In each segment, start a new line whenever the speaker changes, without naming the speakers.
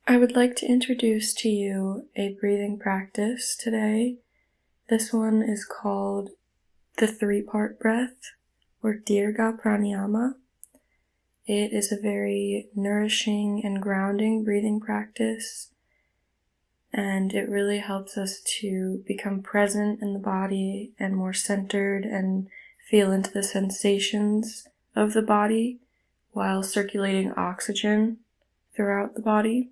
I would like to introduce to you a breathing practice today. This one is called the 3-part breath, or dirga pranyama. It is a very nourishing and grounding breathing practice, and it really helps us to become present in the body and more centered and feel into the sensations of the body while circulating oxygen throughout the body.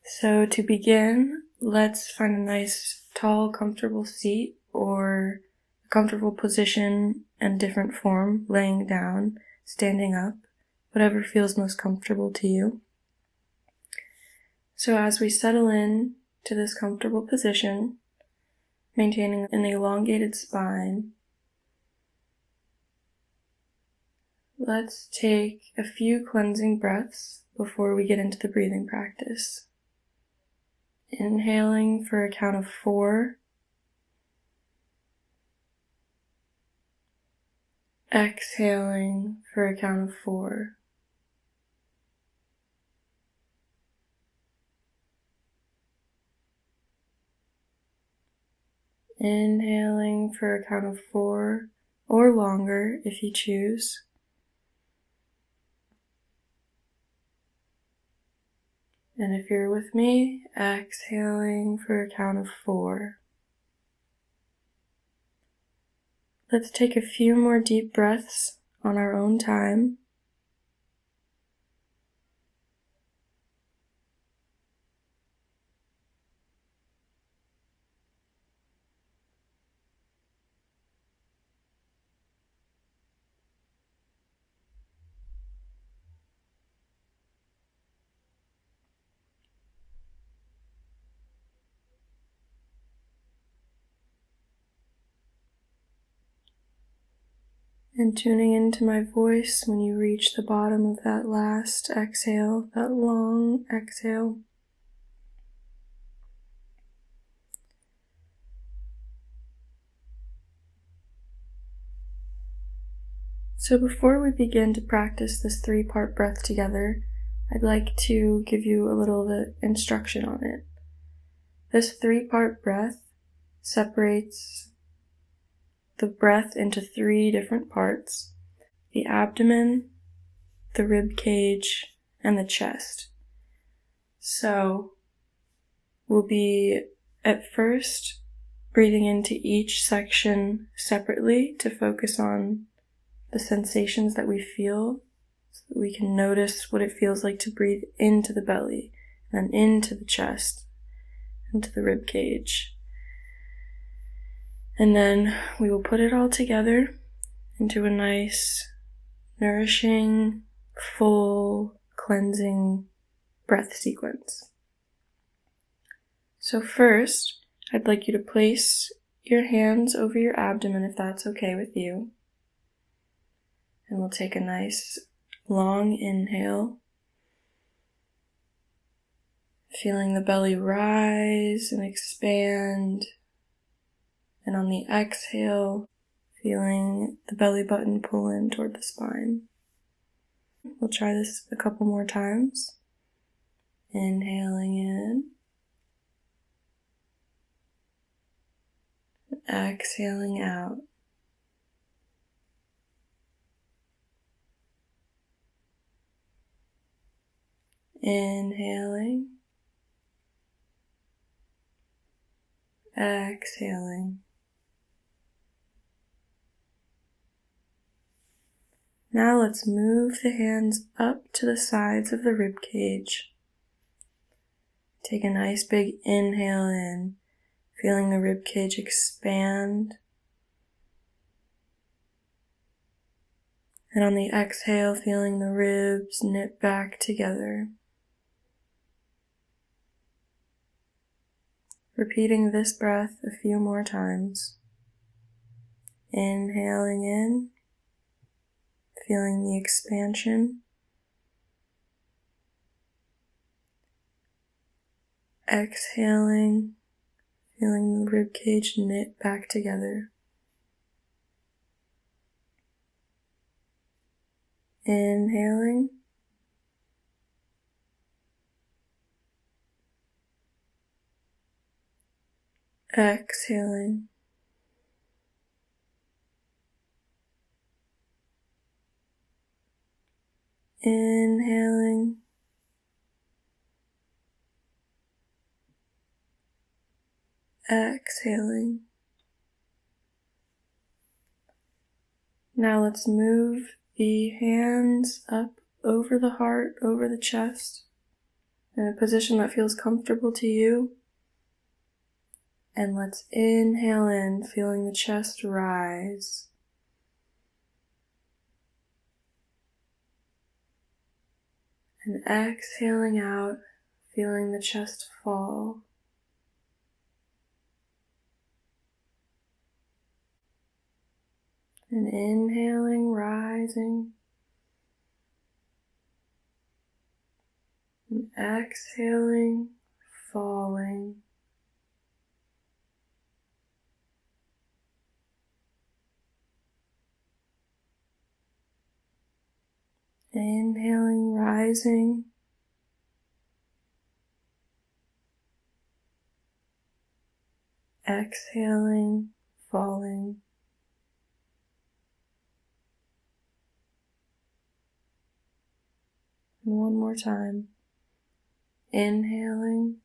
So to begin, let's find a nice, tall, comfortable seat or a comfortable position and different form, laying down, standing up, whatever feels most comfortable to you. So as we settle in to this comfortable position, maintaining an elongated spine, let's take a few cleansing breaths before we get into the breathing practice. Inhaling for a count of 4. Exhaling for a count of 4. Inhaling for a count of 4 or longer if you choose. And if you're with me, exhaling for a count of 4. Let's take a few more deep breaths on our own time. And tuning into my voice when you reach the bottom of that last exhale, that long exhale. So before we begin to practice this 3-part breath together, I'd like to give you a little bit instruction on it. This 3-part breath separates the breath into 3 different parts: the abdomen, the rib cage, and the chest. So we'll be at first breathing into each section separately to focus on the sensations that we feel, so that we can notice what it feels like to breathe into the belly, and into the chest, into the rib cage. And then we will put it all together into a nice, nourishing, full, cleansing breath sequence. So first, I'd like you to place your hands over your abdomen if that's okay with you. And we'll take a nice, long inhale, feeling the belly rise and expand. And on the exhale, feeling the belly button pull in toward the spine. We'll try this a couple more times. Inhaling in. Exhaling out. Inhaling. Exhaling. Now let's move the hands up to the sides of the rib cage. Take a nice big inhale in, feeling the rib cage expand. And on the exhale, feeling the ribs knit back together. Repeating this breath a few more times. Inhaling in, feeling the expansion. Exhaling, feeling the ribcage knit back together. Inhaling. exhaling, inhaling, exhaling. Now let's move the hands up over the heart, over the chest, in a position that feels comfortable to you. And let's inhale in, feeling the chest rise. And exhaling out, feeling the chest fall. And inhaling, rising. And exhaling, falling. Inhaling, rising. Exhaling, falling. And one more time. Inhaling.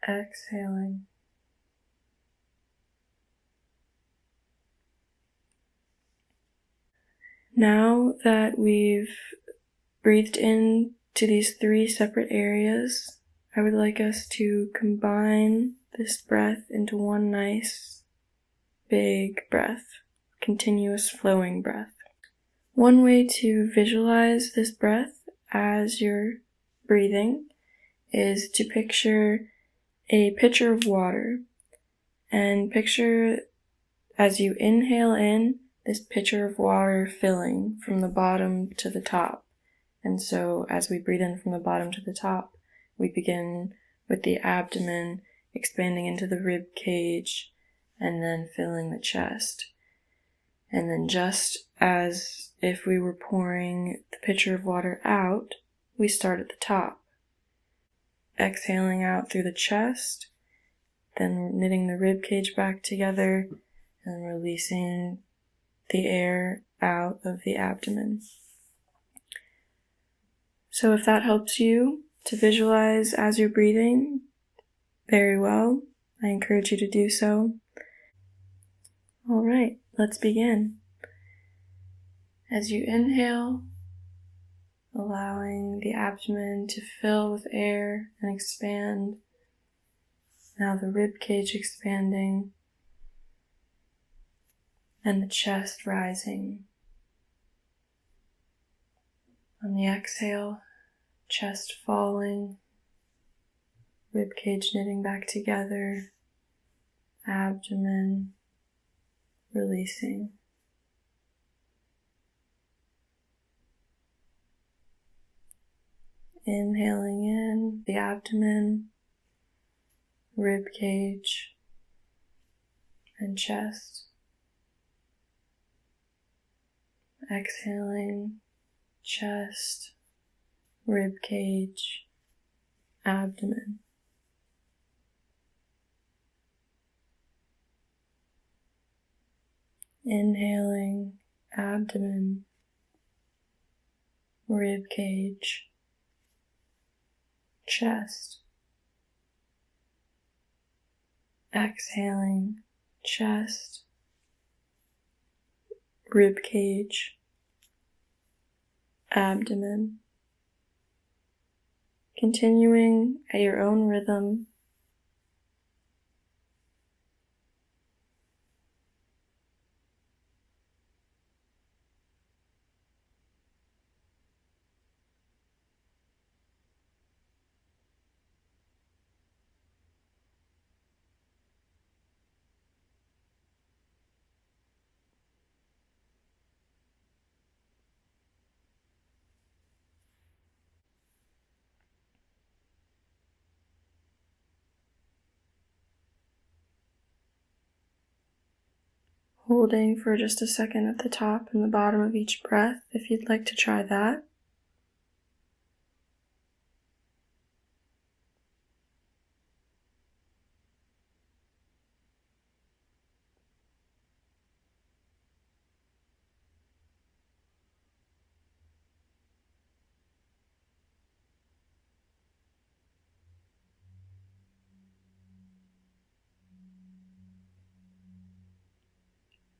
Exhaling. Now that we've breathed in to these 3 separate areas, I would like us to combine this breath into one nice, big breath, continuous flowing breath. One way to visualize this breath as you're breathing is to picture a pitcher of water, and picture as you inhale in, this pitcher of water filling from the bottom to the top. And so as we breathe in from the bottom to the top, we begin with the abdomen expanding into the rib cage and then filling the chest. And then just as if we were pouring the pitcher of water out, we start at the top. Exhaling out through the chest, then knitting the rib cage back together and releasing the air out of the abdomen. So if that helps you to visualize as you're breathing, very well. I encourage you to do so. All right, let's begin. As you inhale, allowing the abdomen to fill with air and expand. Now the rib cage expanding and the chest rising. On the exhale, chest falling, rib cage knitting back together, abdomen releasing. Inhaling in the abdomen, rib cage, and chest. Exhaling, chest, rib cage, abdomen. Inhaling, abdomen, rib cage, chest. Exhaling, chest, rib cage, abdomen. Continuing at your own rhythm. Holding for just a second at the top and the bottom of each breath if you'd like to try that.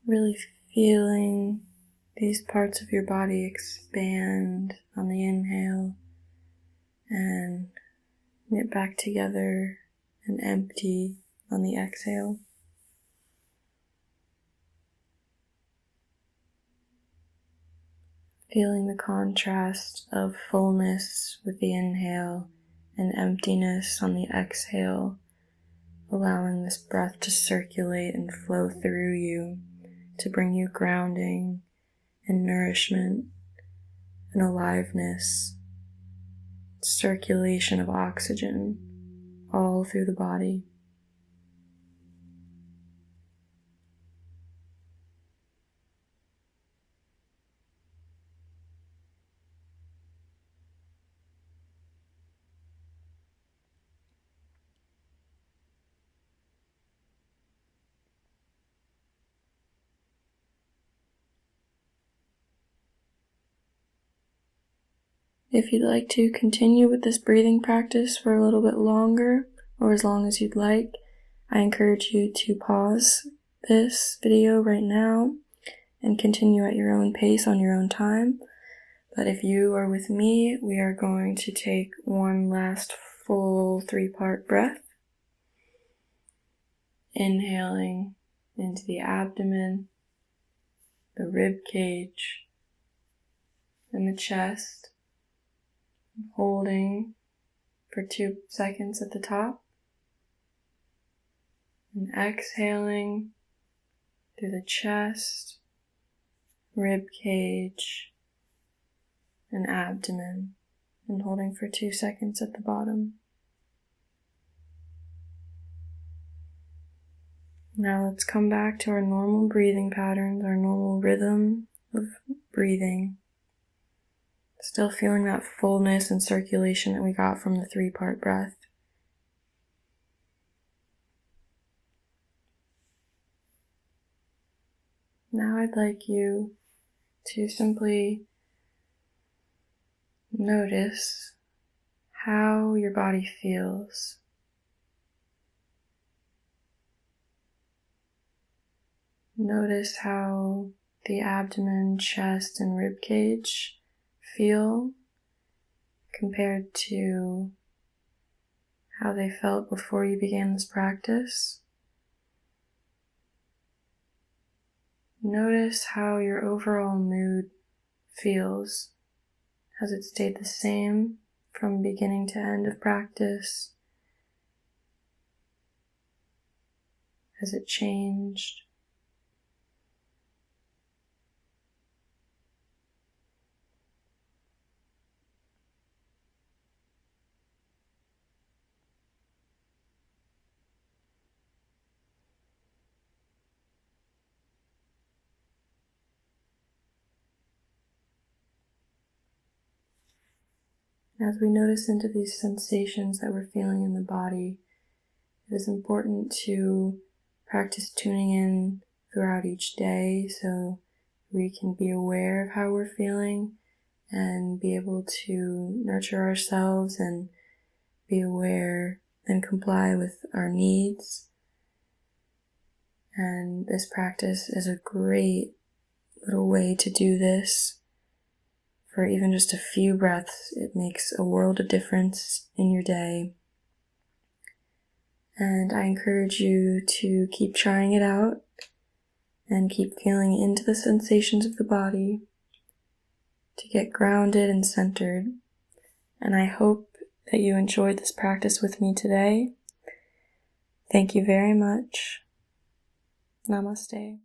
Really feeling these parts of your body expand on the inhale and knit back together and empty on the exhale. Feeling the contrast of fullness with the inhale and emptiness on the exhale, allowing this breath to circulate and flow through you to bring you grounding and nourishment and aliveness, circulation of oxygen all through the body. If you'd like to continue with this breathing practice for a little bit longer, or as long as you'd like, I encourage you to pause this video right now and continue at your own pace on your own time. But if you are with me, we are going to take one last full 3-part breath. Inhaling into the abdomen, the rib cage, and the chest. Holding for 2 seconds at the top. And exhaling through the chest, rib cage, and abdomen. And holding for 2 seconds at the bottom. Now let's come back to our normal breathing patterns, our normal rhythm of breathing. Still feeling that fullness and circulation that we got from the 3-part breath. Now I'd like you to simply notice how your body feels. Notice how the abdomen, chest, and rib cage feel compared to how they felt before you began this practice. Notice how your overall mood feels. Has it stayed the same from beginning to end of practice? Has it changed? As we notice into these sensations that we're feeling in the body, it is important to practice tuning in throughout each day so we can be aware of how we're feeling and be able to nurture ourselves and be aware and comply with our needs. And this practice is a great little way to do this. For even just a few breaths, it makes a world of difference in your day. And I encourage you to keep trying it out and keep feeling into the sensations of the body to get grounded and centered. And I hope that you enjoyed this practice with me today. Thank you very much. Namaste.